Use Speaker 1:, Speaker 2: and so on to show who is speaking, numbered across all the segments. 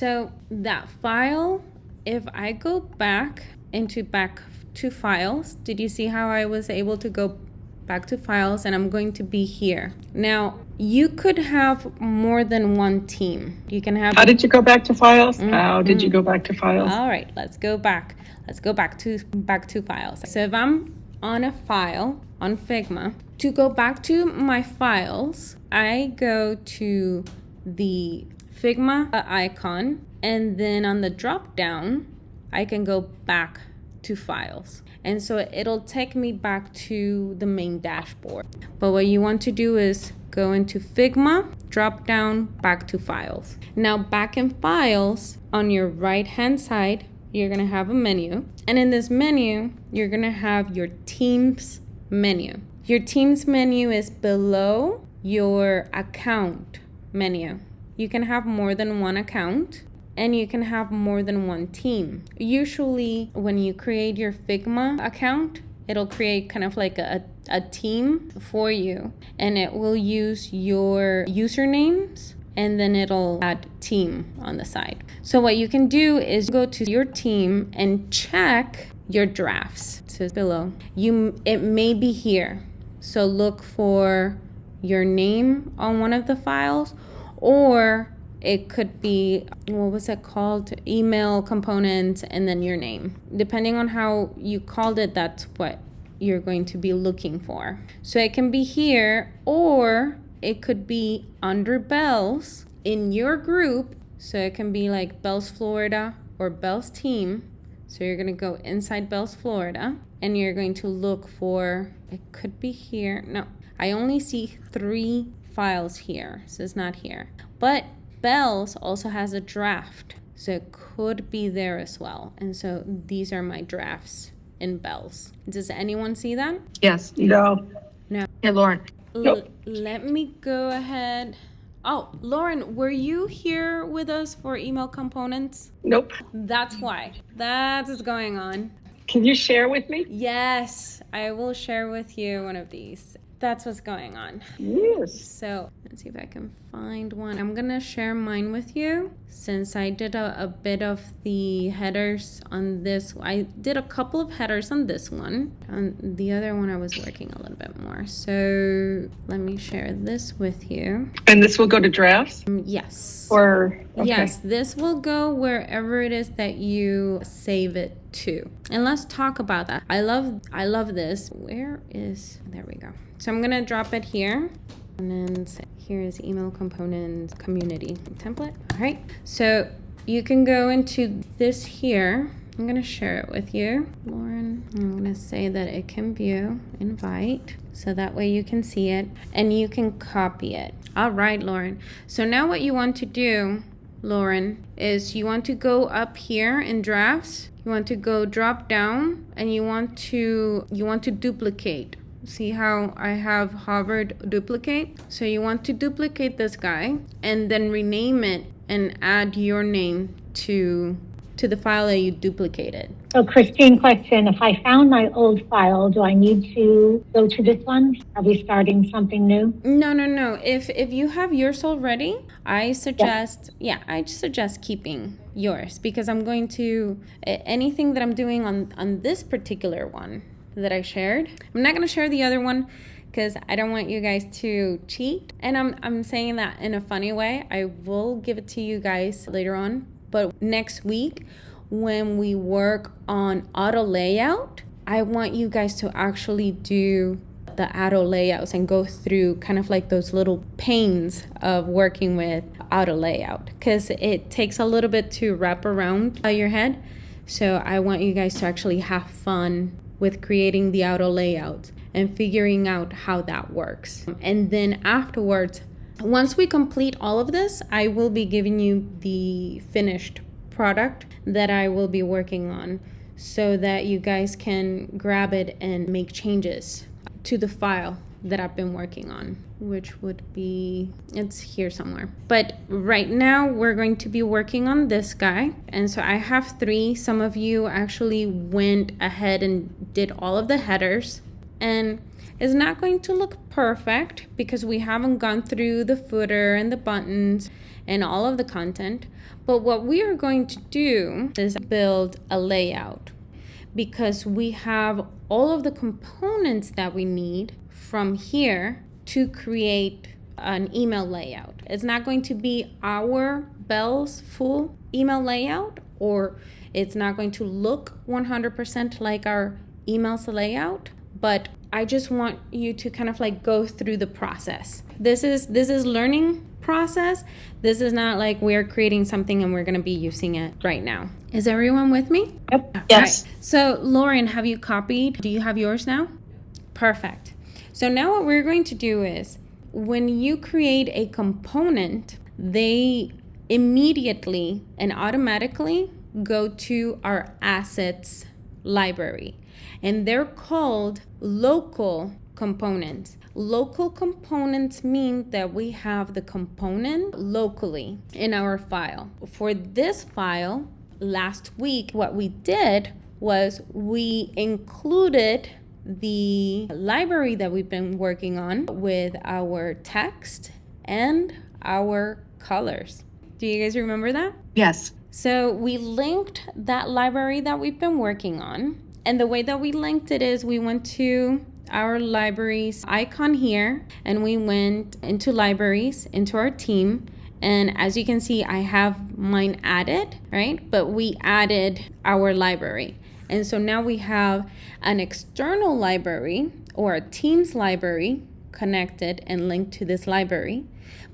Speaker 1: So that file, if I go back to files, did you see how I was able to go back to files? And I'm going to be here. Now, you could have more than one team. You can have.
Speaker 2: How did you go back to files? How did you go back to files?
Speaker 1: All right, let's go back. Let's go back to files. So if I'm on a file on Figma, to go back to my files, I go to the Figma icon, and then on the drop down, I can go back to files. And so it'll take me back to the main dashboard. But what you want to do is go into Figma, drop down, back to files. Now back in files, on your right hand side, you're gonna have a menu. And in this menu, you're gonna have your Teams menu. Your Teams menu is below your account menu. You can have more than one account, and you can have more than one team. Usually when you create your Figma account, it'll create kind of like a team for you, and it will use your usernames, and then it'll add team on the side. So what you can do is go to your team and check your drafts. So it's below. It may be here. So look for your name on one of the files, or it could be, what was it called? Email components and then your name. Depending on how you called it, that's what you're going to be looking for. So it can be here, or it could be under Bells in your group. So it can be like Bells Florida or Bells Team. So you're gonna go inside Bells Florida, and you're going to look for, it could be here. No, I only see 3 files here, so it's not here. But Bells also has a draft, so it could be there as well. And so these are my drafts in Bells. Does anyone see that?
Speaker 2: Yes. No.
Speaker 1: No.
Speaker 2: Yeah, Lauren. Nope.
Speaker 1: Let me go ahead. Oh, Lauren, were you here with us for email components?
Speaker 2: Nope.
Speaker 1: That's why. That's what's going on.
Speaker 2: Can you share with me?
Speaker 1: Yes, I will share with you one of these. That's what's going on.
Speaker 2: Yes.
Speaker 1: So let's see if I can find one. I'm gonna share mine with you, since I did a bit of the headers on this. I did a couple of headers on this one. On the other one, I was working a little bit more. So let me share this with you.
Speaker 2: And this will go to drafts?
Speaker 1: Yes.
Speaker 2: Or okay.
Speaker 1: Yes, this will go wherever it is that you save it to. And let's talk about that. I love this. Where is, there we go. So I'm gonna drop it here, and then here is email components community template. All right, so you can go into this here. I'm gonna share it with you, Lauren. I'm gonna say that it can view, invite, so that way you can see it and you can copy it. All right, Lauren. So now what you want to do, Lauren, is you want to go up here in drafts. You want to go drop down, and you want to duplicate. See how I have hovered duplicate? So you want to duplicate this guy and then rename it and add your name to the file that you duplicated.
Speaker 3: So Christine, question, if I found my old file, do I need to go to this one? Are we starting something new?
Speaker 1: No. If you have yours already, I suggest keeping yours, because I'm going to, anything that I'm doing on this particular one that I shared, I'm not going to share the other one because I don't want you guys to cheat. And I'm saying that in a funny way. I will give it to you guys later on. But next week, when we work on auto layout, I want you guys to actually do the auto layouts and go through kind of like those little pains of working with auto layout, because it takes a little bit to wrap around your head. So I want you guys to actually have fun with creating the auto layout and figuring out how that works. And then afterwards, once we complete all of this, I will be giving you the finished product that I will be working on, so that you guys can grab it and make changes to the file that I've been working on, which would be, it's here somewhere. But right now we're going to be working on this guy. And so I have 3. Some of you actually went ahead and did all of the headers. And It's not going to look perfect because we haven't gone through the footer and the buttons and all of the content. But what we are going to do is build a layout, because we have all of the components that we need from here to create an email layout. It's not going to be our Belle's full email layout, or it's not going to look 100% like our email's layout, but I just want you to kind of like go through the process. This is learning process. This is not like we're creating something and we're going to be using it right now. Is everyone with me?
Speaker 3: Yep.
Speaker 2: Yes.
Speaker 1: Right. So Lauren, have you copied? Do you have yours now? Perfect. So now what we're going to do is, when you create a component, they immediately and automatically go to our assets library, and they're called local components. Local components mean that we have the component locally in our file. For this file, last week, what we did was we included the library that we've been working on with our text and our colors. Do you guys remember that?
Speaker 4: Yes.
Speaker 1: So we linked that library that we've been working on. And the way that we linked it is we went to our libraries icon here, and we went into libraries, into our team. And as you can see, I have mine added, right? But we added our library. And so now we have an external library or a Teams library connected and linked to this library.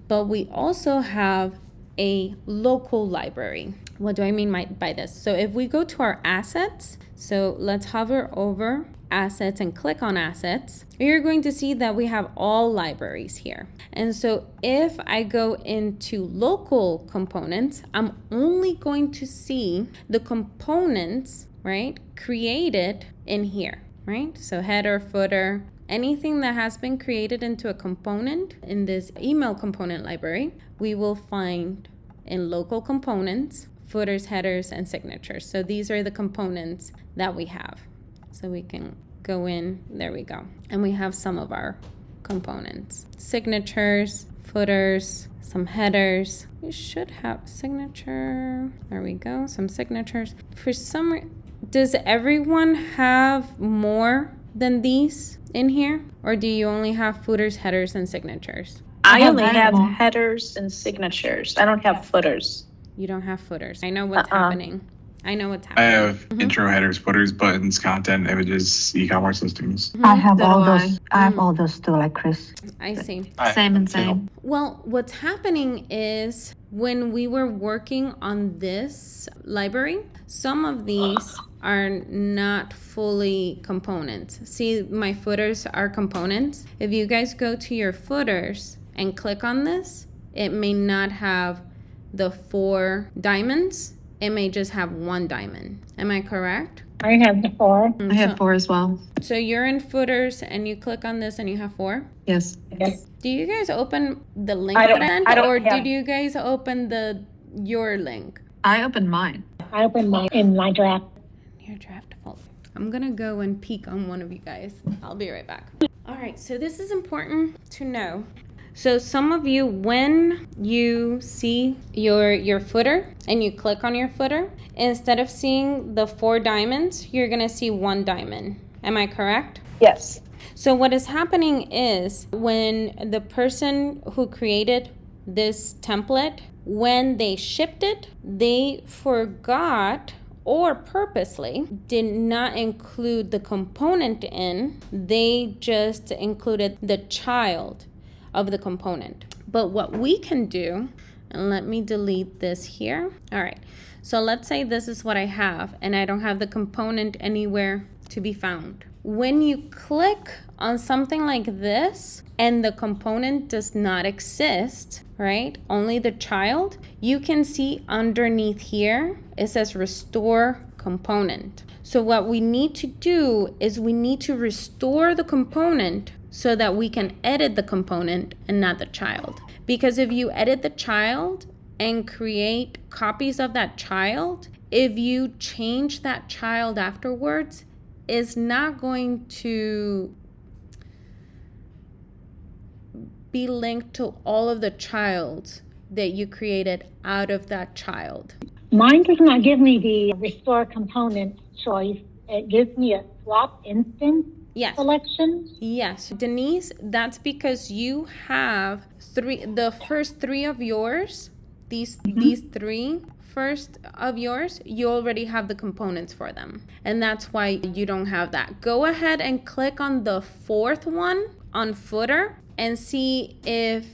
Speaker 1: But we also have a local library. What do I mean by this? So if we go to our assets, so let's hover over assets and click on assets, you're going to see that we have all libraries here. And so if I go into local components, I'm only going to see the components, right, created in here, right? So header, footer, anything that has been created into a component in this email component library, we will find in local components, footers, headers, and signatures. So these are the components that we have. So we can go in, there we go. And we have some of our components. Signatures, footers, some headers. You should have signature. There we go, some signatures. For some reason, does everyone have more than these in here? Or do you only have footers, headers, and signatures?
Speaker 4: I
Speaker 5: I
Speaker 4: have
Speaker 5: only
Speaker 4: very
Speaker 5: have
Speaker 4: more.
Speaker 5: headers and signatures. I don't have footers.
Speaker 1: You don't have footers. I know what's happening. I know what's
Speaker 6: I
Speaker 1: happening.
Speaker 6: have intro, headers, footers, buttons, content, images, e-commerce listings.
Speaker 3: I have
Speaker 4: So
Speaker 3: all
Speaker 4: do
Speaker 3: those. I have all those too, like Chris.
Speaker 1: I see.
Speaker 4: Same and same.
Speaker 1: Well, what's happening is when we were working on this library, some of these are not fully components. See, my footers are components. If you guys go to your footers and click on this, it may not have the 4 diamonds. It may just have 1 diamond. Am I correct?
Speaker 3: I have the 4.
Speaker 4: I have 4 as well.
Speaker 1: So you're in footers and you click on this and you have 4.
Speaker 4: Yes.
Speaker 3: Yes.
Speaker 1: Do you guys open the link
Speaker 5: I don't-
Speaker 1: that I sent,
Speaker 5: I don't
Speaker 1: or
Speaker 5: have-
Speaker 1: did you guys open your link?
Speaker 4: I opened mine.
Speaker 3: I opened mine in my draft.
Speaker 1: Your draft folder. I'm gonna go and peek on one of you guys. I'll be right back. All right, so this is important to know. So some of you, when you see your footer and you click on your footer, instead of seeing the 4 diamonds, you're gonna see 1 diamond. Am I correct?
Speaker 5: Yes.
Speaker 1: So what is happening is when the person who created this template, when they shipped it, they forgot or purposely did not include the component in. They just included the child of the component. But what we can do, and let me delete this here. All right, so let's say this is what I have and I don't have the component anywhere to be found. When you click on something like this and the component does not exist, right? Only the child, you can see underneath here, it says restore component. So what we need to do is we need to restore the component so that we can edit the component and not the child. Because if you edit the child and create copies of that child, if you change that child afterwards, it's not going to be linked to all of the childs that you created out of that child.
Speaker 3: Mine does not give me the restore component choice. It gives me a swap instance
Speaker 1: Yes.
Speaker 3: selection.
Speaker 1: Yes, Denise, that's because you have the first three of yours, these three first of yours, you already have the components for them. And that's why you don't have that. Go ahead and click on the fourth one on footer and see if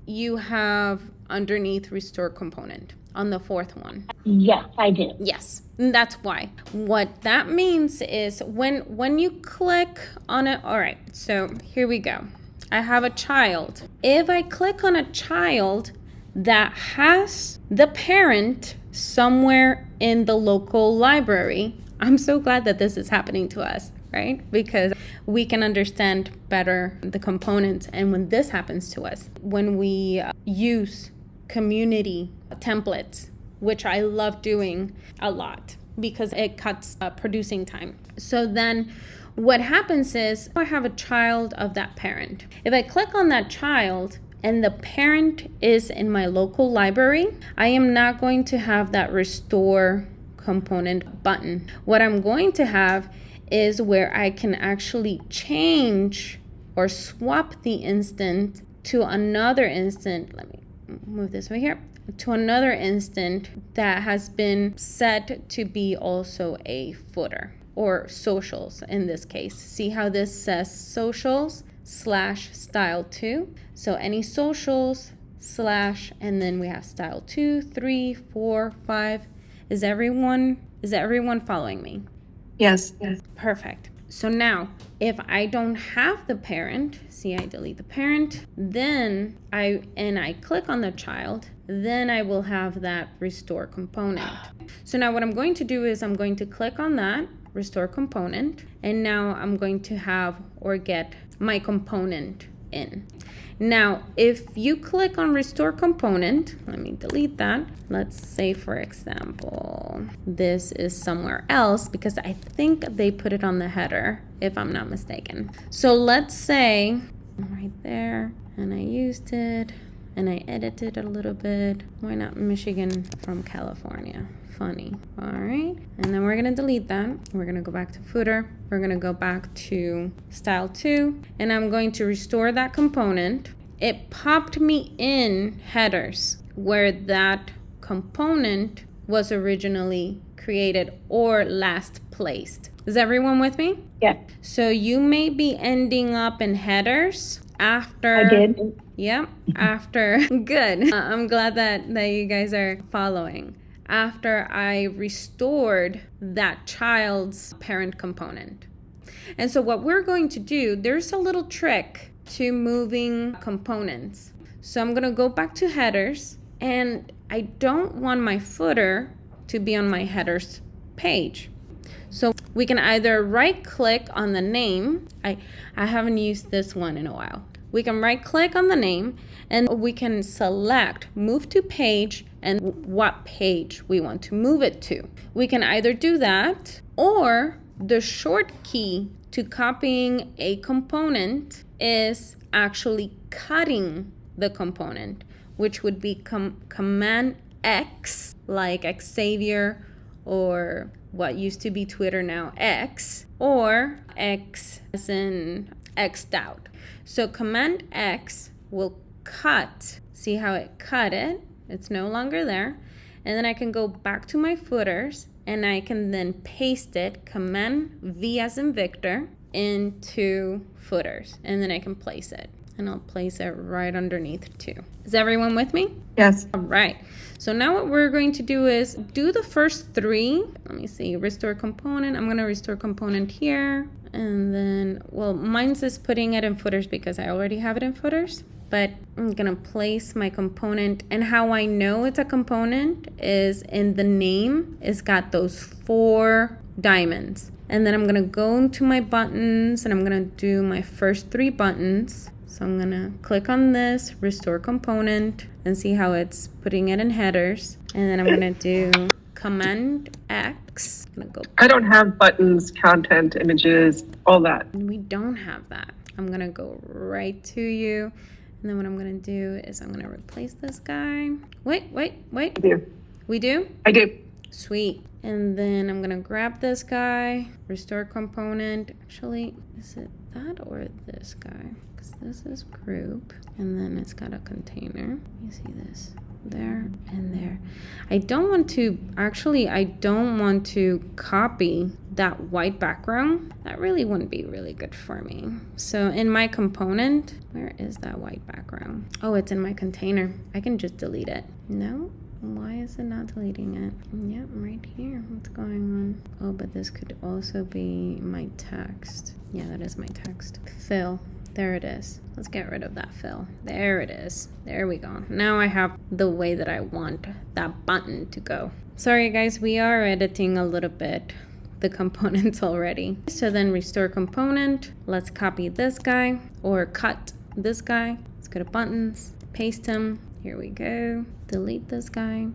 Speaker 1: you have underneath restore component on the fourth one.
Speaker 3: Yes, I do.
Speaker 1: Yes, and that's why. What that means is when you click on it, all right, so here we go. I have a child. If I click on a child that has the parent somewhere in the local library, I'm so glad that this is happening to us, right? Because we can understand better the components. And when this happens to us, when we use community templates, which I love doing a lot because it cuts producing time. So then what happens is I have a child of that parent. If I click on that child and the parent is in my local library, I am not going to have that restore component button. What I'm going to have is where I can actually change or swap the instant to another instant. Let me move this over here, to another instant that has been set to be also a footer or socials in this case. See how this says socials / style 2. So any socials / and then we have style 2, 3, 4, 5. Is everyone following me?
Speaker 4: Yes.
Speaker 1: Perfect. So now, if I don't have the parent, see, I delete the parent, then I click on the child, then I will have that restore component. So now what I'm going to do is I'm going to click on that restore component, and now I'm going to have or get my component in. Now, if you click on restore component, let me delete that. Let's say, for example, this is somewhere else because I think they put it on the header, if I'm not mistaken. So let's say right there, and I used it and I edited a little bit. Why not Michigan from California? Funny. All right. And then we're going to delete that. We're going to go back to footer. We're going to go back to style 2, and I'm going to restore that component. It popped me in headers where that component was originally created or last placed. Is everyone with me?
Speaker 3: Yes,
Speaker 1: So you may be ending up in headers after.
Speaker 3: I did.
Speaker 1: Yep. After. Good. I'm glad that you guys are following. After I restored that child's parent component. And so what we're going to do, there's a little trick to moving components. So I'm going to go back to headers, and I don't want my footer to be on my headers page. So we can either right click on the name. I haven't used this one in a while. We can right click on the name and we can select move to page and what page we want to move it to. We can either do that, or the short key to copying a component is actually cutting the component, which would be Command X, like Xavier, or what used to be Twitter, now X, or X as in X'd out. So Command X will cut. See how it cut it? It's no longer there. And then I can go back to my footers and I can then paste it, Command V as in Victor, into footers. And then I can place it. And I'll place it right underneath too. Is everyone with me?
Speaker 4: Yes.
Speaker 1: All right. So now what we're going to do is do the first 3. Let me see, restore component. I'm going to restore component here. And then, well, mine says putting it in footers because I already have it in footers. But I'm going to place my component. And how I know it's a component is in the name. It's got those 4 diamonds. And then I'm going to go into my buttons and I'm going to do my first 3 buttons. So I'm going to click on this, restore component, and see how it's putting it in headers. And then I'm going to do Command X. I'm going to go.
Speaker 2: I don't have buttons, content, images, all that.
Speaker 1: And we don't have that. I'm going to go right to you. And then what I'm gonna do is I'm gonna replace this guy. Wait.
Speaker 2: I do.
Speaker 1: We do?
Speaker 2: I do.
Speaker 1: Sweet. And then I'm gonna grab this guy, restore component. Actually, is it that or this guy? Because this is group, and then it's got a container. You see this? There and there. I don't want to copy that white background. That really wouldn't be really good for me. So in my component, where is that white background? Oh, it's in my container. I can just delete it. No? Why is it not deleting it? Yep, right here. What's going on? Oh, but this could also be my text. Yeah, that is my text. Fill. There it is. Let's get rid of that fill. There it is. There we go. Now I have the way that I want that button to go. Sorry guys, we are editing a little bit the components already. So then restore component. Let's copy this guy or cut this guy. Let's go to buttons, paste him. Here we go. Delete this guy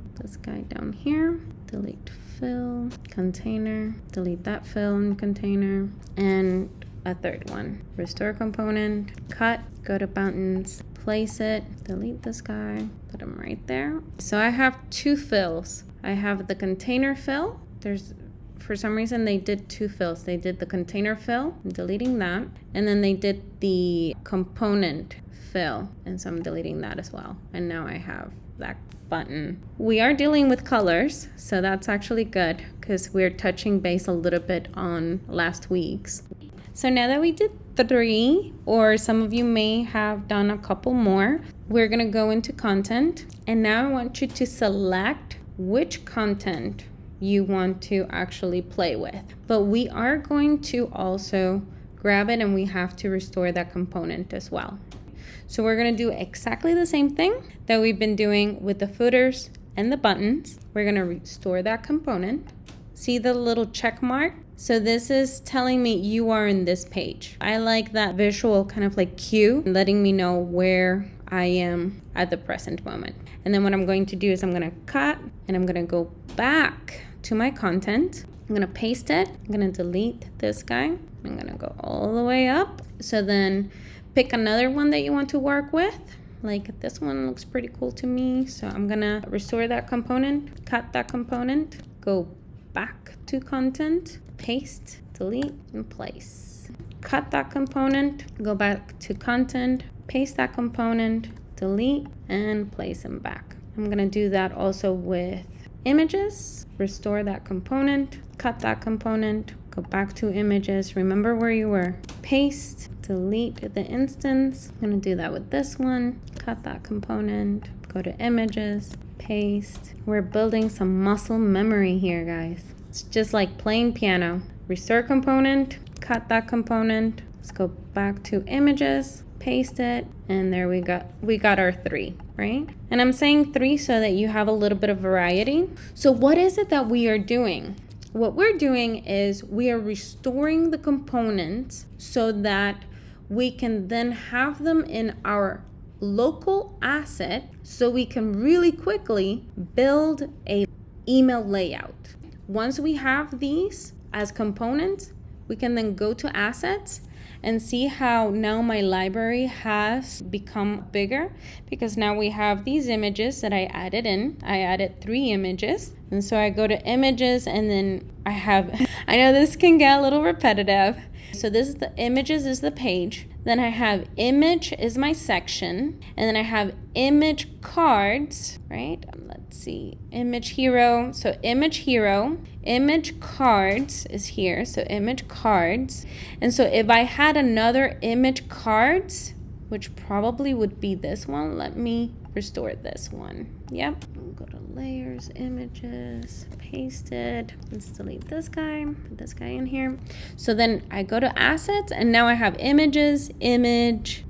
Speaker 1: down here. Delete fill, container, delete that fill and container, and a third one. Restore component, cut, go to buttons, place it, delete this guy, put him right there. So I have two fills. I have the container fill. For some reason they did two fills. They did the container fill, I'm deleting that, and then they did the component fill, and so I'm deleting that as well. And now I have that button. We are dealing with colors, so that's actually good because we're touching base a little bit on last week's. So now that we did 3, or some of you may have done a couple more, we're gonna go into content, and now I want you to select which content you want to actually play with. But we are going to also grab it and we have to restore that component as well. So we're gonna do exactly the same thing that we've been doing with the footers and the buttons. We're gonna restore that component. See the little check mark? So this is telling me you are in this page. I like that visual kind of like cue, letting me know where I am at the present moment. And then what I'm going to do is I'm gonna cut and I'm gonna go back to my content. I'm gonna paste it. I'm gonna delete this guy. I'm gonna go all the way up. So then pick another one that you want to work with. Like this one looks pretty cool to me. So I'm gonna restore that component, cut that component, go back to content, paste, delete, and place. Cut that component, go back to content, paste that component, delete, and place them back. I'm gonna do that also with images. Restore that component, cut that component, go back to images. Remember where you were. Paste, delete the instance. I'm gonna do that with this one. Cut that component, go to images, paste. We're building some muscle memory here, guys. It's just like playing piano. Restore component, cut that component. Let's go back to images, paste it, and there we got our 3, right? And I'm saying 3 so that you have a little bit of variety. So what is it that we are doing? What we're doing is we are restoring the components so that we can then have them in our local asset so we can really quickly build a email layout. Once we have these as components, we can then go to assets and see how now my library has become bigger, because now we have these images that I added in. I added 3 images. And so I go to images and then I have, I know this can get a little repetitive. So this is the images is the page. Then I have image is my section. And then I have image cards, right? Let's see, image hero. So image hero, image cards is here. So image cards. And so if I had another image cards, which probably would be this one, let me restore this one. Yep, we'll go to layers, images, paste it. Let's delete this guy, put this guy in here. So then I go to assets and now I have images, image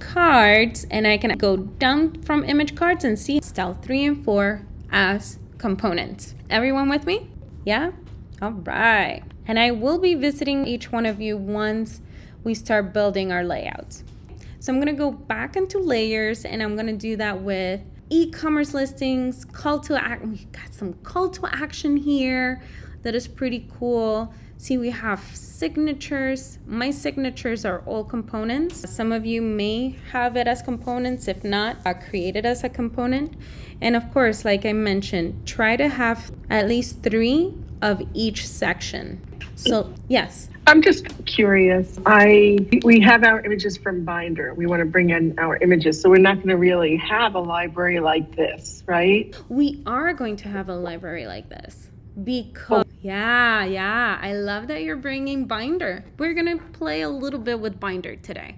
Speaker 1: cards, and I can go down from image cards and see style 3 and 4 as components. Everyone with me? Yeah? All right. And I will be visiting each one of you once we start building our layouts. So I'm gonna go back into layers and I'm gonna do that with e-commerce listings, we got some call to action here that is pretty cool. See, we have signatures. My signatures are all components. Some of you may have it as components. If not, create it as a component. And of course, like I mentioned, try to have at least 3 of each section. So yes.
Speaker 2: I'm just curious. We have our images from Binder. We want to bring in our images. So we're not going to really have a library like this, right?
Speaker 1: We are going to have a library like this because, yeah, I love that you're bringing Binder. We're going to play a little bit with Binder today.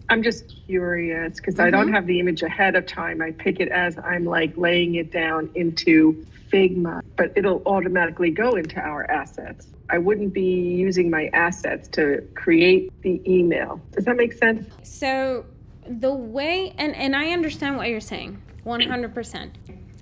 Speaker 2: I'm just curious because I don't have the image ahead of time. I pick it as I'm like laying it down into Figma, but it'll automatically go into our assets. I wouldn't be using my assets to create the email. Does that make sense?
Speaker 1: So the way, and I understand what you're saying, 100%.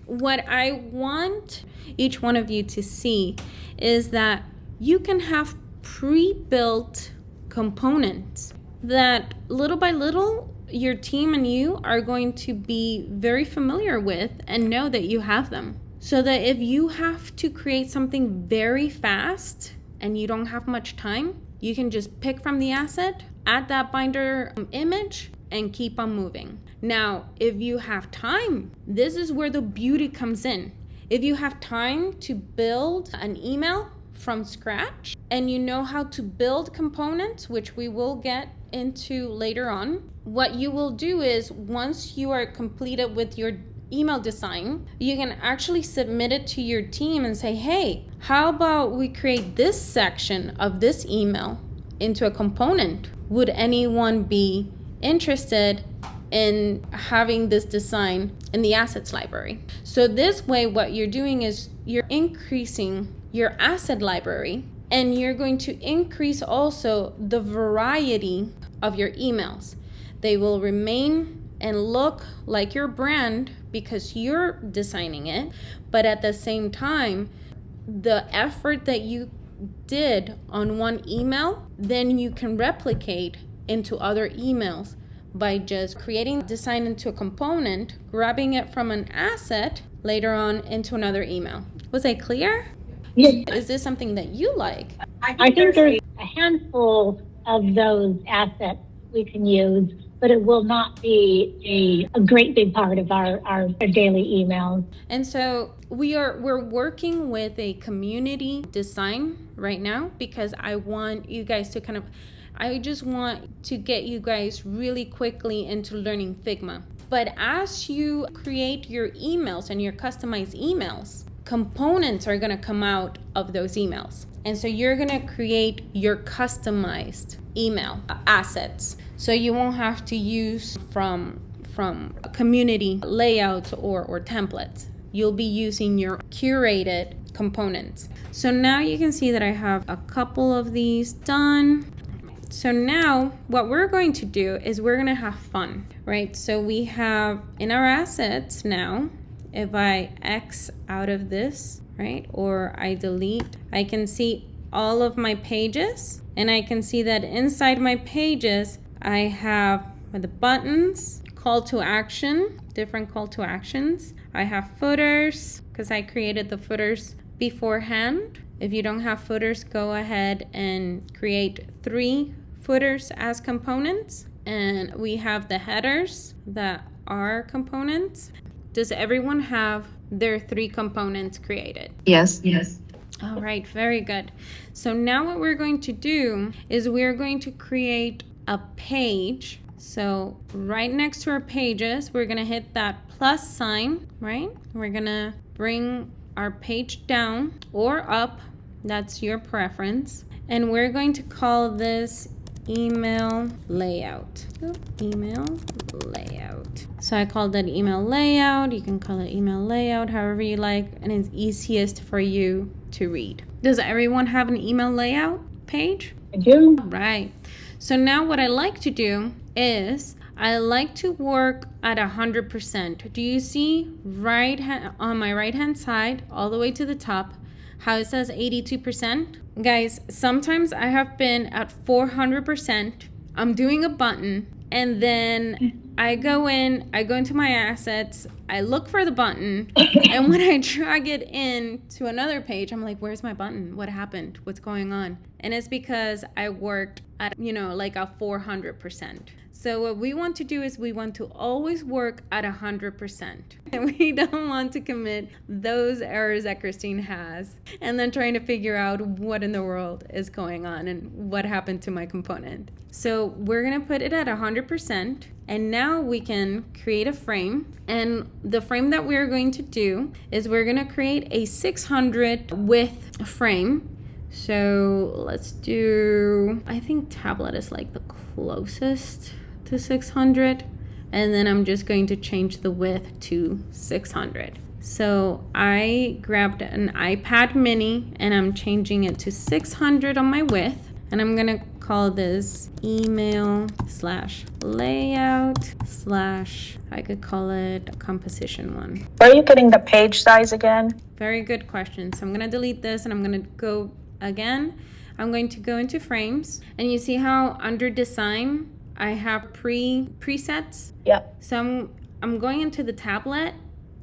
Speaker 1: What I want each one of you to see is that you can have pre-built components that little by little your team and you are going to be very familiar with and know that you have them. So that if you have to create something very fast and you don't have much time, you can just pick from the asset, add that Binder image, and keep on moving. Now, if you have time, this is where the beauty comes in. If you have time to build an email from scratch and you know how to build components, which we will get into later on, what you will do is once you are completed with your email design, you can actually submit it to your team and say, hey, how about we create this section of this email into a component? Would anyone be interested in having this design in the assets library? So this way, what you're doing is you're increasing your asset library and you're going to increase also the variety of your emails. They will remain and look like your brand because you're designing it, but at the same time, the effort that you did on one email, then you can replicate into other emails by just creating design into a component, grabbing it from an asset later on into another email. Was I clear?
Speaker 3: Yes.
Speaker 1: Is this something that you like?
Speaker 3: I think there's a handful of those assets we can use, but it will not be a great big part of our daily emails.
Speaker 1: And so we're working with a community design right now because I want you guys to I just want to get you guys really quickly into learning Figma. But as you create your emails and your customized emails, components are going to come out of those emails. And so you're going to create your customized email assets. So you won't have to use from community layouts or templates. You'll be using your curated components. So now you can see that I have a couple of these done. So now what we're going to do is we're going to have fun, right? So we have in our assets now, if I X out of this, right, or I delete, I can see all of my pages, and I can see that inside my pages, I have the buttons, call to action, different call to actions. I have footers because I created the footers beforehand. If you don't have footers, go ahead and create 3 footers as components. And we have the headers that are components. Does everyone have their 3 components created?
Speaker 4: Yes.
Speaker 1: All right, very good. So now what we're going to do is we're going to create a page. So right next to our pages, we're gonna hit that plus sign, right? We're gonna bring our page down or up, that's your preference. And we're going to call this email layout. Email layout. So I called it email layout. You can call it email layout, however you like, and it's easiest for you to read. Does everyone have an email layout page?
Speaker 3: I do.
Speaker 1: Right. So now what I like to do is I like to work at 100%. Do you see on my right hand side all the way to the top how it says 82%? Guys, sometimes I have been at 400%. I'm doing a button And then I go into my assets, I look for the button, and when I drag it in to another page, I'm like, where's my button? What happened? What's going on? And it's because I worked at, like a 400%. So what we want to do is we want to always work at 100%. And we don't want to commit those errors that Christine has and then trying to figure out what in the world is going on and what happened to my component. So we're going to put it at 100%. And now we can create a frame. And the frame that we're going to do is we're going to create a 600 width frame. So let's do, I think tablet is like the closest to 600, and then I'm just going to change the width to 600. So I grabbed an iPad mini and I'm changing it to 600 on my width, and I'm gonna call this email/layout/ I could call it composition one.
Speaker 5: Where are you getting the page size again?
Speaker 1: Very good question. So I'm gonna delete this and I'm gonna go again. I'm going to go into frames, and you see how under design I have presets.
Speaker 5: Yep.
Speaker 1: So I'm going into the tablet,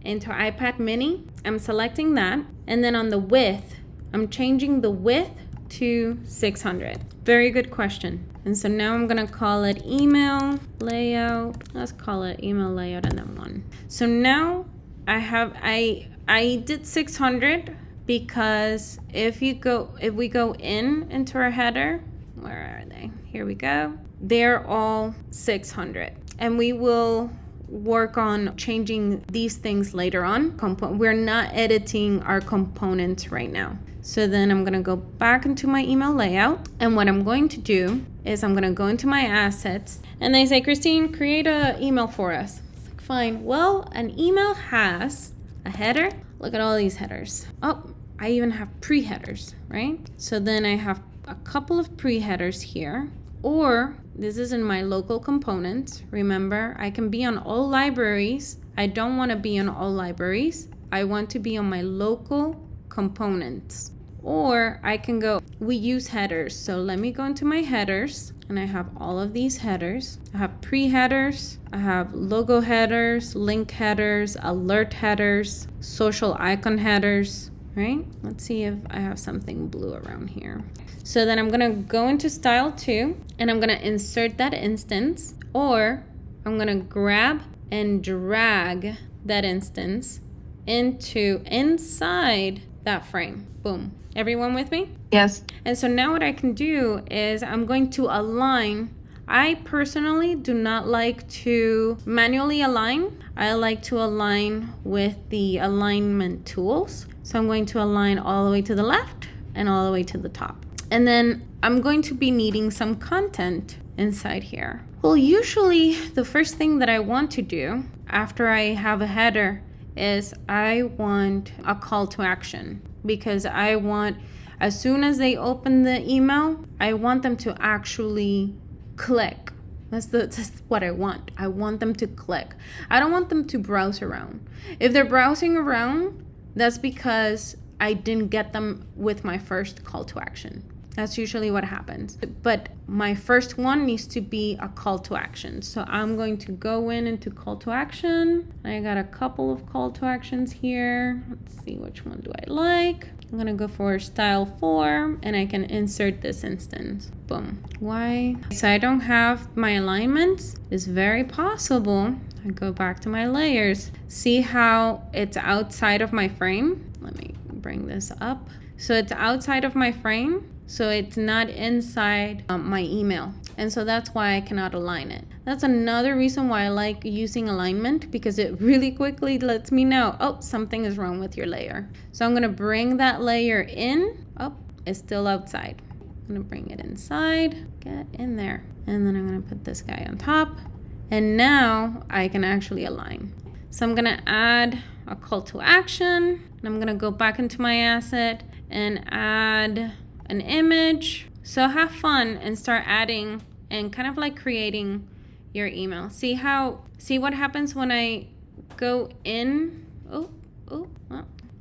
Speaker 1: into iPad mini. I'm selecting that, and then on the width, I'm changing the width to 600. Very good question. And so now I'm gonna call it email layout. Let's call it email layout and then one. So now I did 600 because if we go into our header, where are they? Here we go. They're all 600, and we will work on changing these things later on. We're not editing our components right now. So then I'm gonna go back into my email layout, and what I'm going to do is I'm gonna go into my assets, and they say, Christine, create an email for us. It's like, fine. Well, an email has a header. Look at all these headers. Oh, I even have pre-headers, right? So then I have a couple of pre-headers here, or this is in my local components. Remember, I can be on all libraries. I don't want to be on all libraries. I want to be on my local components. Or I can go, we use headers. So let me go into my headers, and I have all of these headers. I have pre-headers, I have logo headers, link headers, alert headers, social icon headers, right? Let's see if I have something blue around here. So then I'm gonna go into style 2, and I'm gonna insert that instance, or I'm gonna grab and drag that instance inside that frame. Boom. Everyone with me?
Speaker 4: Yes.
Speaker 1: And so now what I can do is I'm going to align. I personally do not like to manually align. I like to align with the alignment tools. So I'm going to align all the way to the left and all the way to the top. And then I'm going to be needing some content inside here. Well, usually the first thing that I want to do after I have a header is I want a call to action, because I want, as soon as they open the email, I want them to actually click. That's what I want. I want them to click. I don't want them to browse around. If they're browsing around, that's because I didn't get them with my first call to action. That's usually what happens. But my first one needs to be a call to action. So I'm going to go into call to action. I got a couple of call to actions here. Let's see, which one do I like? I'm gonna go for style 4, and I can insert this instance. Boom. Why? So I don't have my alignments. It's very possible. I go back to my layers. See how it's outside of my frame? Let me bring this up. So it's outside of my frame. So it's not inside my email. And so that's why I cannot align it. That's another reason why I like using alignment, because it really quickly lets me know, oh, something is wrong with your layer. So I'm gonna bring that layer in. Oh, it's still outside. I'm gonna bring it inside, get in there. And then I'm gonna put this guy on top. And now I can actually align. So I'm gonna add a call to action, and I'm gonna go back into my asset and add an image. So have fun and start adding and kind of like creating your email. See what happens when I go in. Well.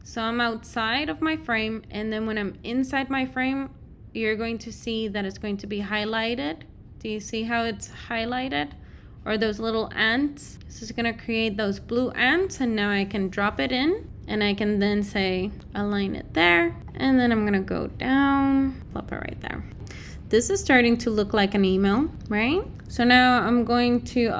Speaker 1: So I'm outside of my frame, and then when I'm inside my frame, you're going to see that it's going to be highlighted. Do you see how it's highlighted or those little ants. This is gonna create those blue ants, and now I can drop it in, and I can then say align it there, and then I'm gonna go down, flip it right there. This is starting to look like an email, right? So now I'm going to,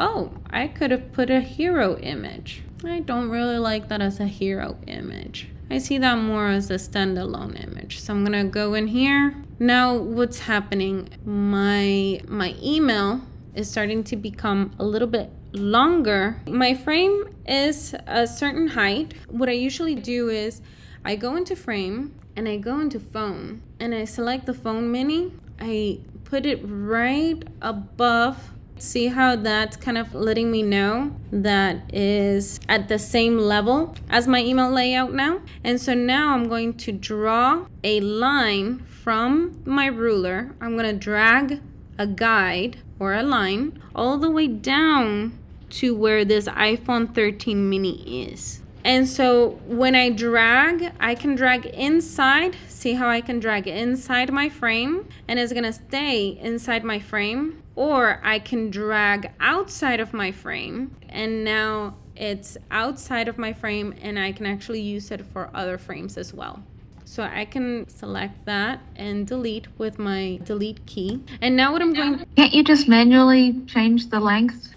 Speaker 1: I could have put a hero image. I don't really like that as a hero image. I see that more as a standalone image. So I'm gonna go in here. Now what's happening? My email is starting to become a little bit longer. My frame is a certain height. What I usually do is I go into frame and I go into phone and I select the phone mini. I put it right above. See how that's kind of letting me know that is at the same level as my email layout now. And so now I'm going to draw a line from my ruler. I'm going to drag a guide or a line all the way down to where this iPhone 13 mini is. And so when I drag, I can drag inside. See how I can drag inside my frame and it's gonna stay inside my frame, or I can drag outside of my frame and now it's outside of my frame and I can actually use it for other frames as well. So I can select that and delete with my delete key. And now what I'm going to...
Speaker 4: Can't you just manually change the length?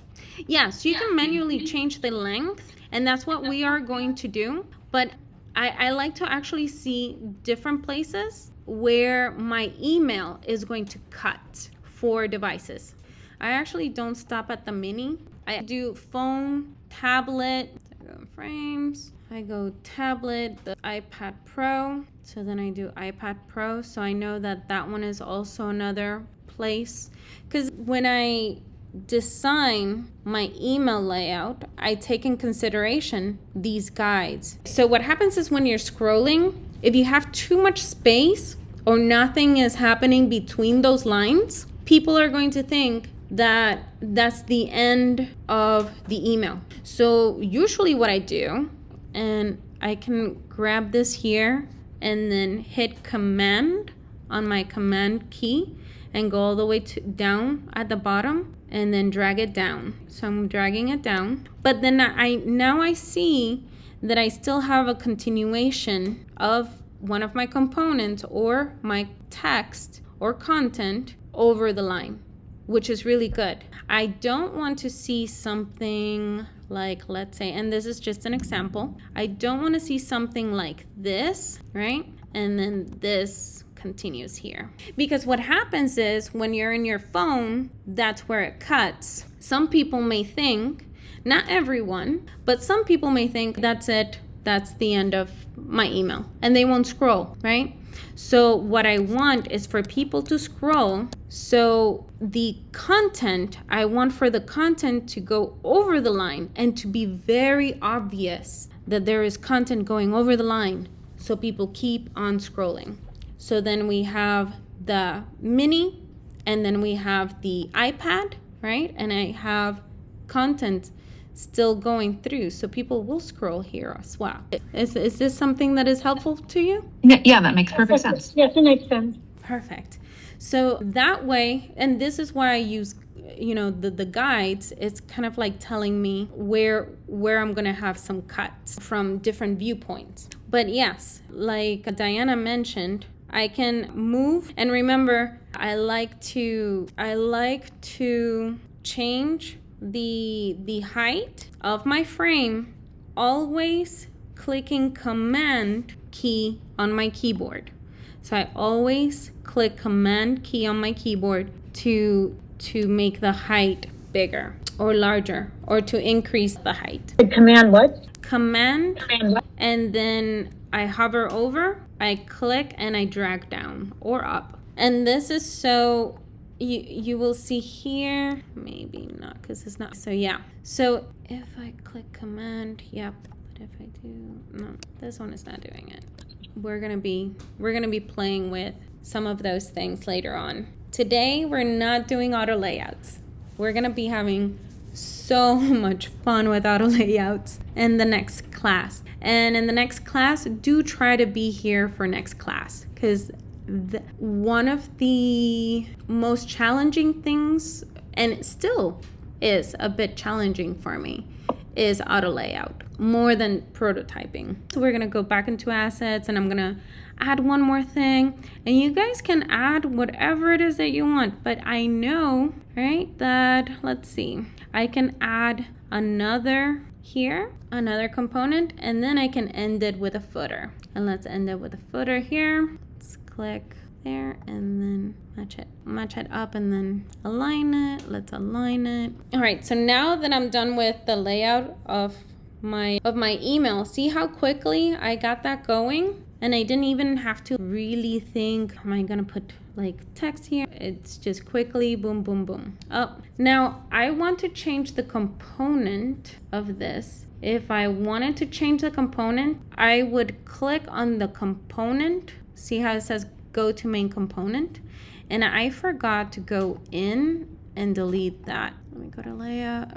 Speaker 1: Yes, you can manually change the length, and that's what we are going to do. But I like to actually see different places where my email is going to cut for devices. I actually don't stop at the mini. I do phone, tablet, I go in frames, I go tablet, the iPad Pro. So then I do iPad Pro. So I know that that one is also another place. Because when I design my email layout, I take in consideration these guides. So what happens is when you're scrolling, if you have too much space or nothing is happening between those lines, people are going to think that that's the end of the email. So usually what I do, and I can grab this here and then hit command on my command key and go all the way down at the bottom and then drag it down. So I'm dragging it down, but then now I see that I still have a continuation of one of my components or my text or content over the line, which is really good. I don't want to see something like, let's say, and this is just an example, I don't want to see something like this, right? And then this continues here. Because what happens is when you're in your phone, that's where it cuts. Some people may think, not everyone, but some people may think that's it, that's the end of my email, and they won't scroll, right? So what I want is for people to scroll. So the content, I want for the content to go over the line and to be very obvious that there is content going over the line, so people keep on scrolling. So then we have the mini, and then we have the iPad, right? And I have content still going through, so people will scroll here as well. Is this something that is helpful to you?
Speaker 4: Yeah, that makes perfect sense.
Speaker 3: Yes, it makes sense.
Speaker 1: Perfect. So that way, and this is why I use, the guides. It's kind of like telling me where I'm gonna have some cuts from different viewpoints. But yes, like Diana mentioned, I can move, and remember, I like to change the height of my frame, always clicking command key on my keyboard. So I always click command key on my keyboard to make the height bigger or larger, or to increase the height.
Speaker 3: Command what?
Speaker 1: Command
Speaker 3: Command what?
Speaker 1: and then I hover over, I click, and I drag down or up. And this is so you will see here, maybe not because it's not. So yeah. So if I click command, yep. But if I do, no, this one is not doing it. We're gonna be playing with some of those things later on. Today we're not doing auto layouts. We're gonna be having so much fun with auto layouts in the next class. And in the next class, do try to be here for next class, because one of the most challenging things, and still is a bit challenging for me is auto layout more than prototyping. So we're gonna go back into assets and I'm gonna add one more thing, and you guys can add whatever it is that you want, but I know, right, that let's see, I can add another here, another component, and then I can end it with a footer. And let's end it with a footer here. Let's click there and then match it up and then align it. Let's align it. All right, so now that I'm done with the layout of my email, see how quickly I got that going? And I didn't even have to really think, am I gonna put like text here? It's just quickly boom, boom, boom. Oh, now I want to change the component of this. If I wanted to change the component, I would click on the component. See how it says go to main component? And I forgot to go in and delete that. Let me go to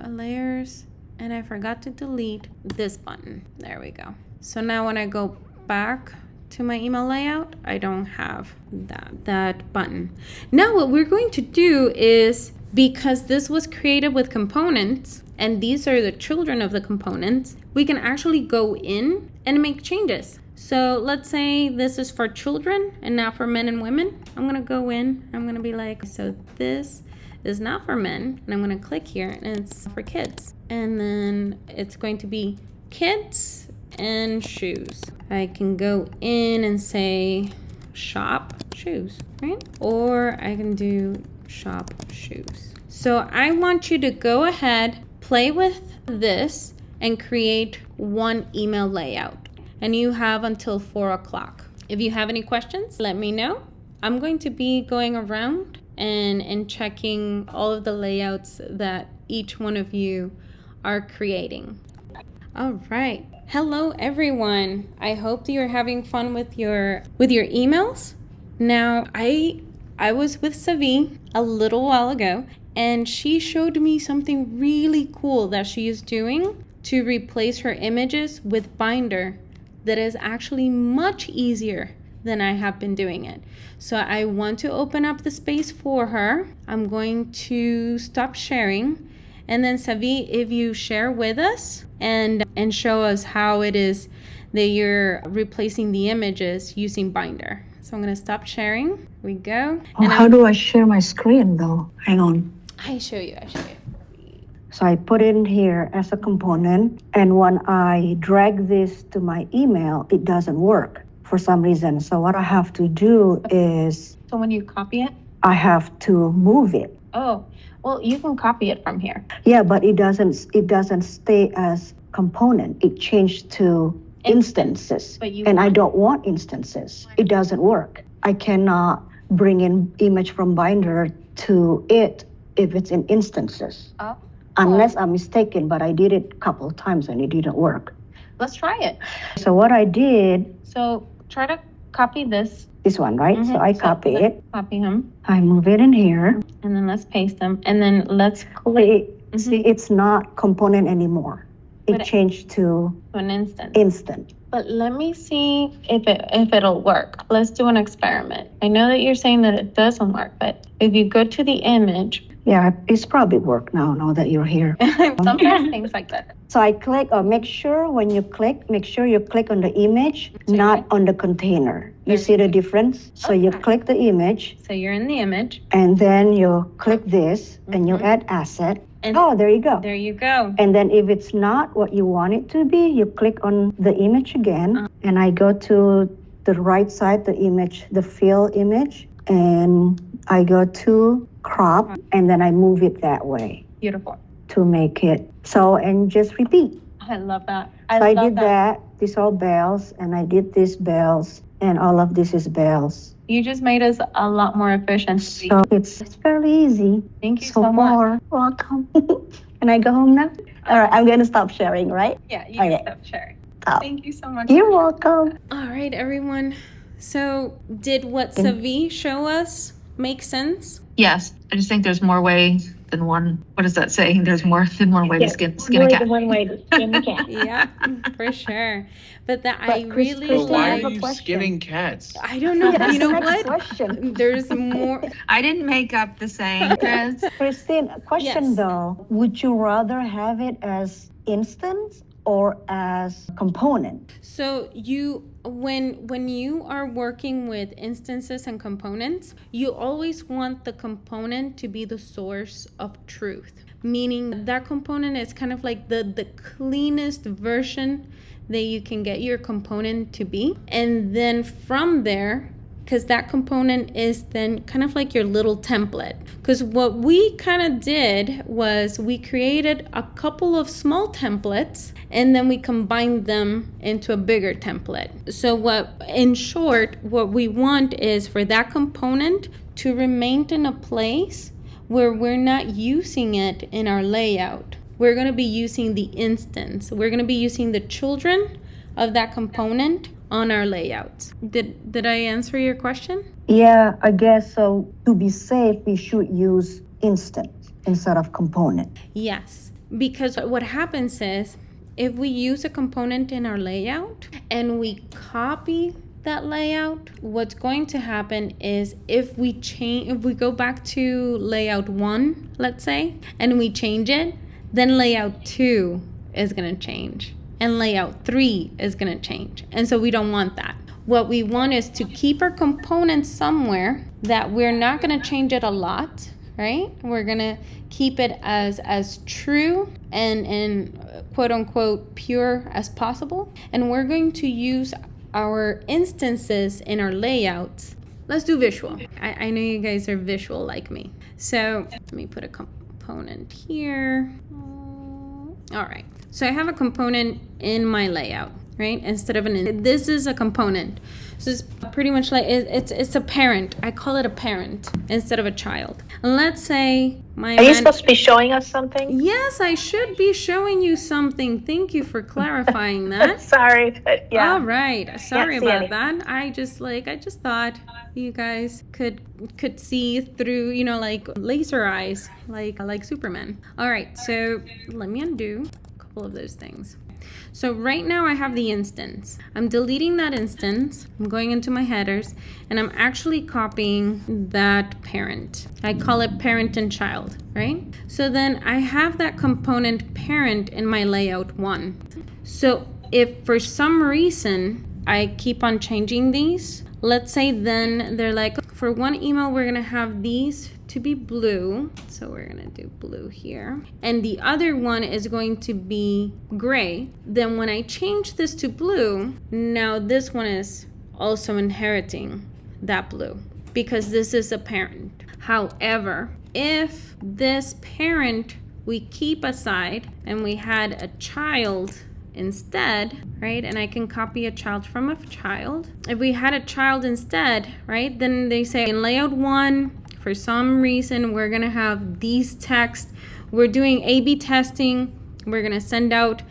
Speaker 1: layers, and I forgot to delete this button. There we go. So now when I go back to my email layout, I don't have that button. Now what we're going to do is, because this was created with components and these are the children of the components, we can actually go in and make changes. So let's say this is for children and not for men and women. I'm gonna go in, I'm gonna be like, so this is not for men, and I'm gonna click here and it's for kids. And then it's going to be kids and shoes. I can go in and say shop shoes, right? Or I can do shop shoes. So I want you to go ahead, play with this and create one email layout. And you have until 4 o'clock. If you have any questions, let me know. I'm going to be going around and checking all of the layouts that each one of you are creating. All right. Hello, everyone. I hope that you're having fun with your emails. Now, I was with Savi a little while ago, and she showed me something really cool that she is doing to replace her images with Binder that is actually much easier than I have been doing it. So I want to open up the space for her. I'm going to stop sharing. And then Savi, if you share with us and show us how it is that you're replacing the images using Binder. So I'm gonna stop sharing. Here we go.
Speaker 7: Oh, how do I share my screen though? Hang on.
Speaker 1: I show you.
Speaker 7: So I put it in here as a component, and when I drag this to my email, it doesn't work for some reason. So what I have to do is,
Speaker 8: So when you copy it?
Speaker 7: I have to move it.
Speaker 8: Oh, well, you can copy it from here.
Speaker 7: Yeah, but it doesn't stay as component. It changed to instances.
Speaker 8: But you
Speaker 7: and I don't want instances. It doesn't work. I cannot bring in image from Binder to it if it's in instances.
Speaker 8: Oh.
Speaker 7: Unless I'm mistaken, but I did it a couple of times and it didn't work.
Speaker 8: Let's try it.
Speaker 7: So what I did,
Speaker 8: So try to copy this.
Speaker 7: this one, right? So I copy
Speaker 8: let's
Speaker 7: it.
Speaker 8: Copy him.
Speaker 7: I move it in here.
Speaker 8: And then let's paste them. And then let's click
Speaker 7: See, it's not component anymore.
Speaker 8: But
Speaker 7: It
Speaker 8: it-
Speaker 7: changed to
Speaker 8: to an instant.
Speaker 7: instant.
Speaker 8: But let me see if it'll work. Let's do an experiment. I know that you're saying that it doesn't work, but if you go to the image,
Speaker 7: Yeah, it's probably worked now that you're here.
Speaker 8: sometimes things like that.
Speaker 7: So I click, or make sure when you click, make sure you click on the image, not on the container. You see the difference? So you
Speaker 8: Okay.
Speaker 7: click the image,
Speaker 8: So you're in the image.
Speaker 7: and then you click this, and you add asset.
Speaker 8: And
Speaker 7: Oh, there you go.
Speaker 8: there you go.
Speaker 7: And then if it's not what you want it to be, you click on the image again, and I go to the right side, the image, the fill image, and I go to crop, and then I move it that way
Speaker 8: Beautiful.
Speaker 7: to make it so, and just repeat.
Speaker 8: I love that.
Speaker 7: So I
Speaker 8: love
Speaker 7: did that. These all bells, and I did these bells, and all of this is bells.
Speaker 8: You just made us a lot more efficient.
Speaker 7: So it's fairly easy.
Speaker 8: Thank you so much.
Speaker 7: more. Welcome. Can I go home now? All right, I'm gonna stop sharing, right?
Speaker 8: Yeah, you
Speaker 7: Okay.
Speaker 8: can stop sharing.
Speaker 7: Oh.
Speaker 8: Thank you so much.
Speaker 7: You're welcome.
Speaker 1: All right, everyone. So did what Savi show us make sense?
Speaker 4: Yes, I just think there's more way than one. What does that say? There's more than one way to skin a
Speaker 3: more
Speaker 4: cat.
Speaker 3: than one way to skin a cat.
Speaker 1: Yeah, for sure. But that I really
Speaker 7: Christine,
Speaker 6: Why
Speaker 7: I
Speaker 1: like.
Speaker 7: have
Speaker 6: are
Speaker 7: a
Speaker 6: you
Speaker 7: question.
Speaker 6: skinning cats?
Speaker 1: I don't know.
Speaker 7: That's
Speaker 1: You know
Speaker 7: the next
Speaker 1: what?
Speaker 7: question.
Speaker 1: There's more.
Speaker 4: I didn't make up the saying, Chris.
Speaker 7: Christine, a question
Speaker 1: Yes.
Speaker 7: though. Would you rather have it as instance or as component?
Speaker 1: So when you are working with instances and components, you always want the component to be the source of truth, meaning that component is kind of like the cleanest version that you can get your component to be. And then from there, because that component is then kind of like your little template. Because what we kind of did was we created a couple of small templates and then we combined them into a bigger template. So in short, what we want is for that component to remain in a place where we're not using it in our layout. We're going to be using the instance. We're going to be using the children of that component on our layouts. Did I answer your question?
Speaker 7: Yeah, I guess so. To be safe, we should use instance instead of component.
Speaker 1: Yes, because what happens is if we use a component in our layout and we copy that layout, what's going to happen is if we go back to layout 1, let's say, and we change it, then layout 2 is going to change. And layout 3 is going to change. And so we don't want that. What we want is to keep our components somewhere that we're not going to change it a lot, right? We're going to keep it as true and quote unquote pure as possible. And we're going to use our instances in our layouts. Let's do visual. I know you guys are visual like me. So let me put a component here. All right. So I have a component in my layout, right? Instead of this is a component. So it's pretty much like it's a parent. I call it a parent instead of a child. And let's say
Speaker 5: Are you supposed to be showing us something?
Speaker 1: Yes, I should be showing you something. Thank you for clarifying that.
Speaker 5: Sorry, but yeah.
Speaker 1: All right. Sorry
Speaker 5: Can't see
Speaker 1: about that. I just thought you guys could see through, like laser eyes, like Superman. All right. So let me undo of those things. So right now I have the instance. I'm deleting that instance. I'm going into my headers and I'm actually copying that parent. I call it parent and child, right? So then I have that component parent in my layout 1. So if for some reason I keep on changing these, let's say then they're like, for one email we're gonna have these to be blue, so we're gonna do blue here, and the other one is going to be gray. Then when I change this to blue, now this one is also inheriting that blue because this is a parent. However, if this parent we keep aside and we had a child instead, right? And I can copy a child from a child. If we had a child instead, right? Then they say in layout 1, for some reason, we're gonna have these text. We're doing A/B testing. We're gonna send out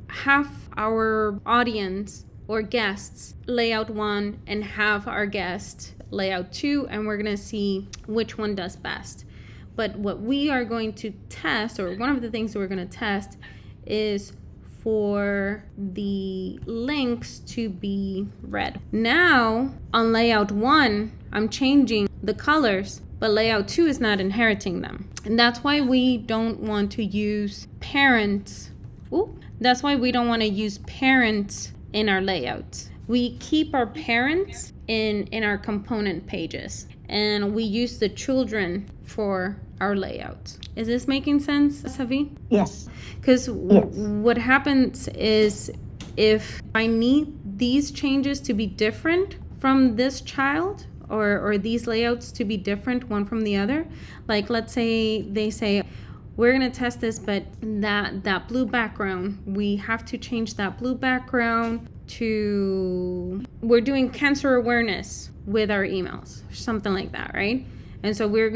Speaker 1: half our audience or guests layout 1 and half our guest layout 2, and we're gonna see which one does best. But what we are going to test, or one of the things that we're gonna test, is for the links to be red. Now on layout 1, I'm changing the colors, but layout 2 is not inheriting them. And that's why we don't want to use parents. That's why we don't want to use parents in our layouts. We keep our parents in our component pages, and we use the children for our layouts. Is this making sense, Savi?
Speaker 7: Yes.
Speaker 1: Because
Speaker 7: Yes.
Speaker 1: what happens is if I need these changes to be different from this child, or these layouts to be different one from the other, like let's say they say we're going to test this, but that blue background, we have to change that blue background to, we're doing cancer awareness with our emails, something like that, right? And so we're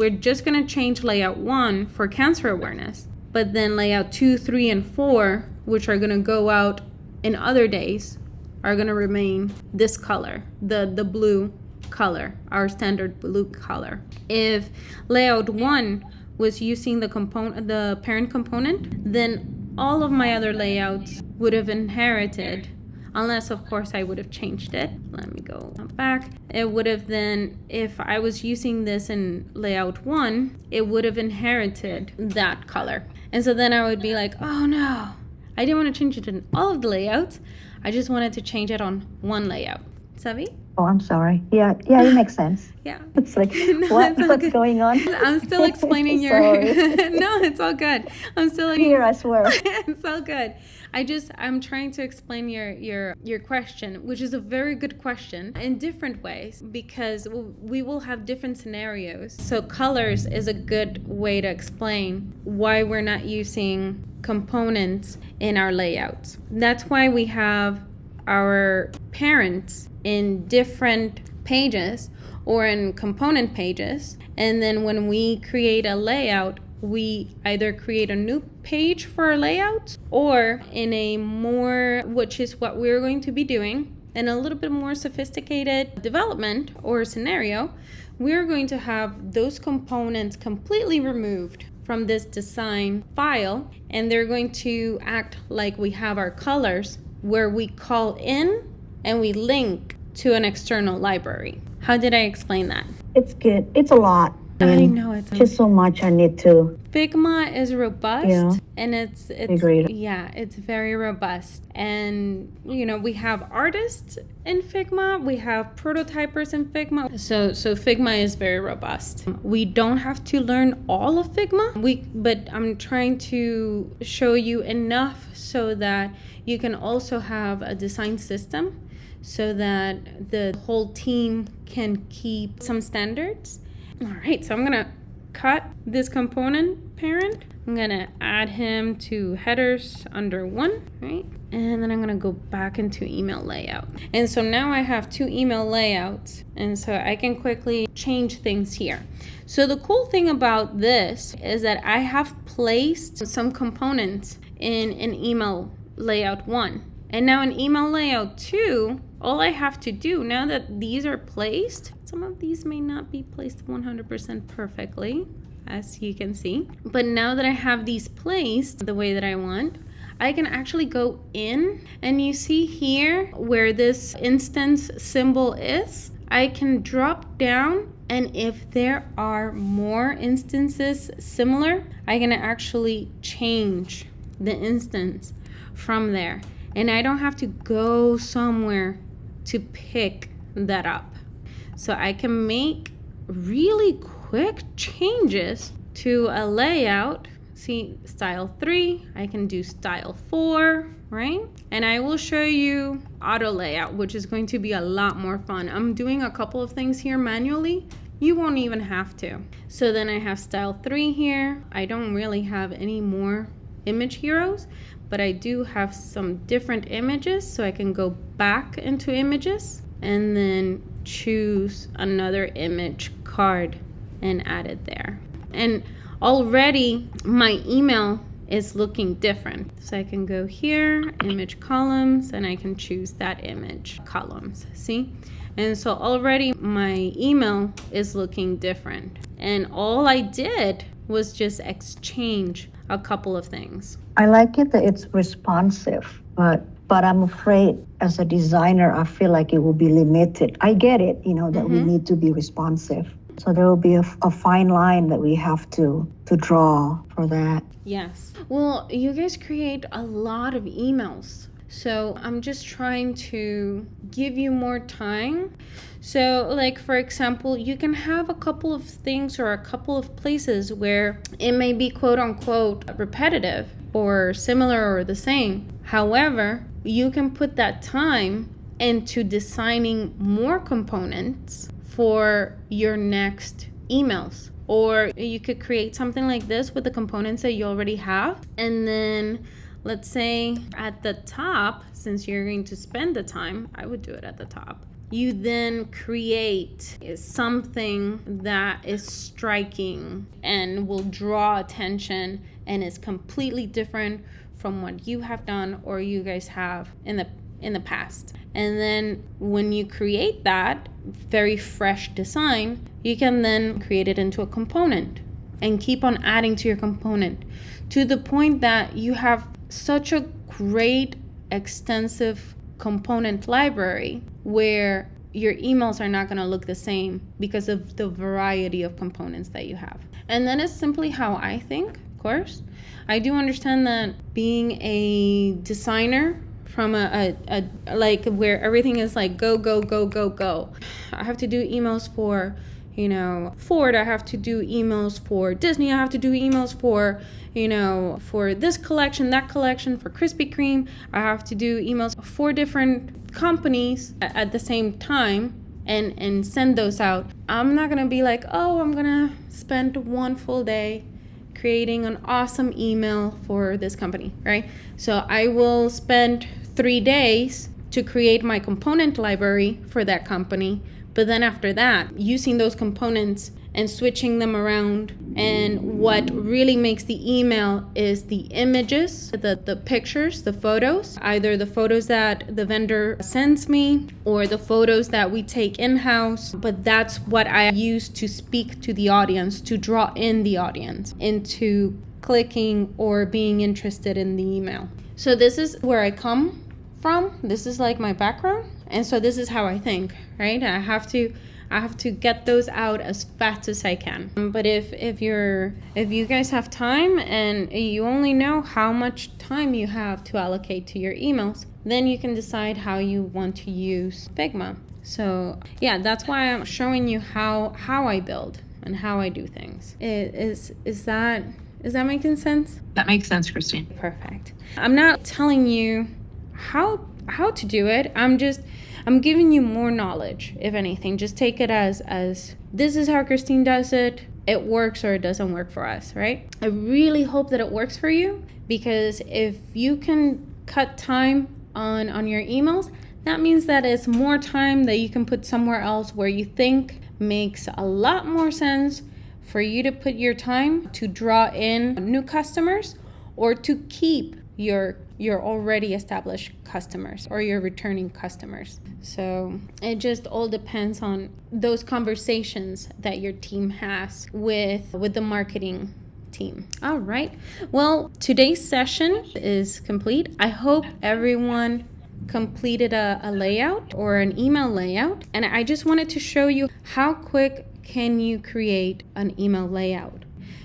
Speaker 1: just going to change layout 1 for cancer awareness, but then layout 2, 3, and 4, which are going to go out in other days, are going to remain this color, the blue color, our standard blue color. If layout 1 was using the parent component, then all of my other layouts would have inherited, unless of course I would have changed it. Let me go back. It would have then, if I was using this in layout 1, it would have inherited that color. And so then I would be like, oh no, I didn't want to change it in all of the layouts. I just wanted to change it on one layout. Savi?
Speaker 7: Oh, I'm sorry. Yeah, it makes sense.
Speaker 1: Yeah.
Speaker 7: It's like,
Speaker 1: No,
Speaker 7: what's
Speaker 1: good.
Speaker 7: going on?
Speaker 1: I'm still explaining your...
Speaker 7: Sorry.
Speaker 1: No, it's all good. I'm still...
Speaker 7: Here, I swear.
Speaker 1: It's all good. I'm trying to explain your question, which is a very good question, in different ways, because we will have different scenarios. So colors is a good way to explain why we're not using components in our layouts. That's why we have our parents in different pages or in component pages, and then when we create a layout, we either create a new page for our layout, or in a more, which is what we're going to be doing, in a little bit more sophisticated development or scenario, we're going to have those components completely removed from this design file, and they're going to act like we have our colors, where we call in and we link to an external library. How did I explain that?
Speaker 7: It's good. It's a lot.
Speaker 1: I know it's
Speaker 7: just so much I need to.
Speaker 1: Figma is robust, and it's
Speaker 7: Agreed.
Speaker 1: Yeah, it's very robust. And we have artists in Figma, we have prototypers in Figma. So Figma is very robust. We don't have to learn all of Figma. But I'm trying to show you enough so that you can also have a design system, so that the whole team can keep some standards. All right, so I'm gonna cut this component parent. I'm gonna add him to headers under 1, right? And then I'm gonna go back into email layout. And so now I have 2 email layouts, and so I can quickly change things here. So the cool thing about this is that I have placed some components in an email layout 1. And now in email layout 2, all I have to do, now that these are placed, some of these may not be placed 100% perfectly, as you can see. But now that I have these placed the way that I want, I can actually go in, and you see here where this instance symbol is, I can drop down, and if there are more instances similar, I can actually change the instance from there. And I don't have to go somewhere to pick that up. So I can make really quick changes to a layout. See, style 3, I can do style 4, right? And I will show you auto layout, which is going to be a lot more fun. I'm doing a couple of things here manually. You won't even have to. So then I have style 3 here. I don't really have any more image heroes, but I do have some different images, so I can go back into images and then choose another image card and add it there. And already my email is looking different. So I can go here, image columns, and I can choose that image columns, see? And so already my email is looking different. And all I did was just exchange a couple of things.
Speaker 7: I like it that it's responsive, but I'm afraid as a designer, I feel like it will be limited. I get it, that we need to be responsive. So there will be a fine line that we have to draw for that.
Speaker 1: Yes. Well, you guys create a lot of emails. So I'm just trying to give you more time. So like, for example, you can have a couple of things or a couple of places where it may be quote unquote repetitive or similar or the same. However, you can put that time into designing more components for your next emails. Or you could create something like this with the components that you already have. And then let's say at the top, since you're going to spend the time, I would do it at the top. You then create something that is striking and will draw attention and is completely different from what you have done or you guys have in the past. And then when you create that, very fresh design, you can then create it into a component and keep on adding to your component to the point that you have such a great extensive component library where your emails are not going to look the same because of the variety of components that you have. And that is simply how I think, of course. I do understand that being a designer from a like where everything is like go, go, go, go, go. I have to do emails for, Ford. I have to do emails for Disney. I have to do emails for, for this collection, that collection, for Krispy Kreme. I have to do emails for different companies at the same time and send those out. I'm not going to be like, oh, I'm going to spend one full day creating an awesome email for this company, right? So I will spend 3 days to create my component library for that company. But then after that, using those components and switching them around. And what really makes the email is the images, the pictures, the photos, either the photos that the vendor sends me or the photos that we take in-house. But that's what I use to speak to the audience, to draw in the audience into clicking or being interested in the email. So this is where I come from. This is like my background. And so this is how I think, right? I have to get those out as fast as I can. But if you guys have time and you only know how much time you have to allocate to your emails, then you can decide how you want to use Figma. So yeah, that's why I'm showing you how I build and how I do things. Is that making sense?
Speaker 4: That makes sense, Christine.
Speaker 1: Perfect. I'm not telling you how to do it. I'm giving you more knowledge, if anything. Just take it as this is how Christine does it. It works or it doesn't work for us, right? I really hope that it works for you, because if you can cut time on your emails, that means that it's more time that you can put somewhere else where you think makes a lot more sense for you to put your time to draw in new customers or to keep your already established customers or your returning customers. So it just all depends on those conversations that your team has with the marketing team. All right. Well, today's session is complete. I hope everyone completed a layout or an email layout. And I just wanted to show you how quick can you create an email layout.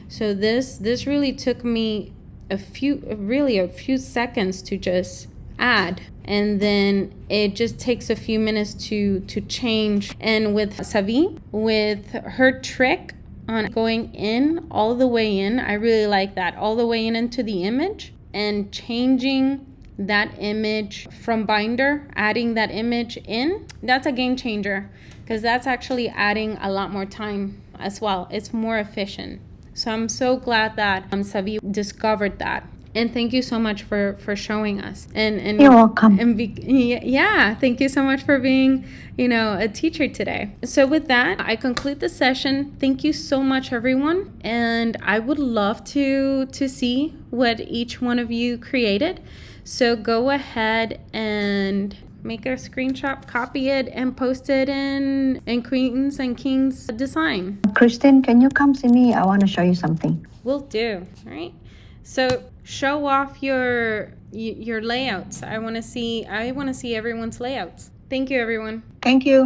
Speaker 1: So this really took me a few seconds to just add, and then it just takes a few minutes to change. And with Savi, with her trick on going in all the way in, I really like that, all the way in into the image and changing that image from binder, adding that image in. That's a game changer, because that's actually adding a lot more time as well. It's more efficient. So I'm so glad that Savi discovered that. And thank you so much for showing us. And
Speaker 7: You're welcome.
Speaker 1: Yeah, thank you so much for being, a teacher today. So with that, I conclude the session. Thank you so much, everyone. And I would love to see what each one of you created. So go ahead and make a screenshot, copy it, and post it in Queens and Kings Design.
Speaker 7: Christine, can you come see me? I want to show you something.
Speaker 1: Will do. All right. So show off your layouts. I want to see everyone's layouts. Thank you, everyone.
Speaker 7: Thank you.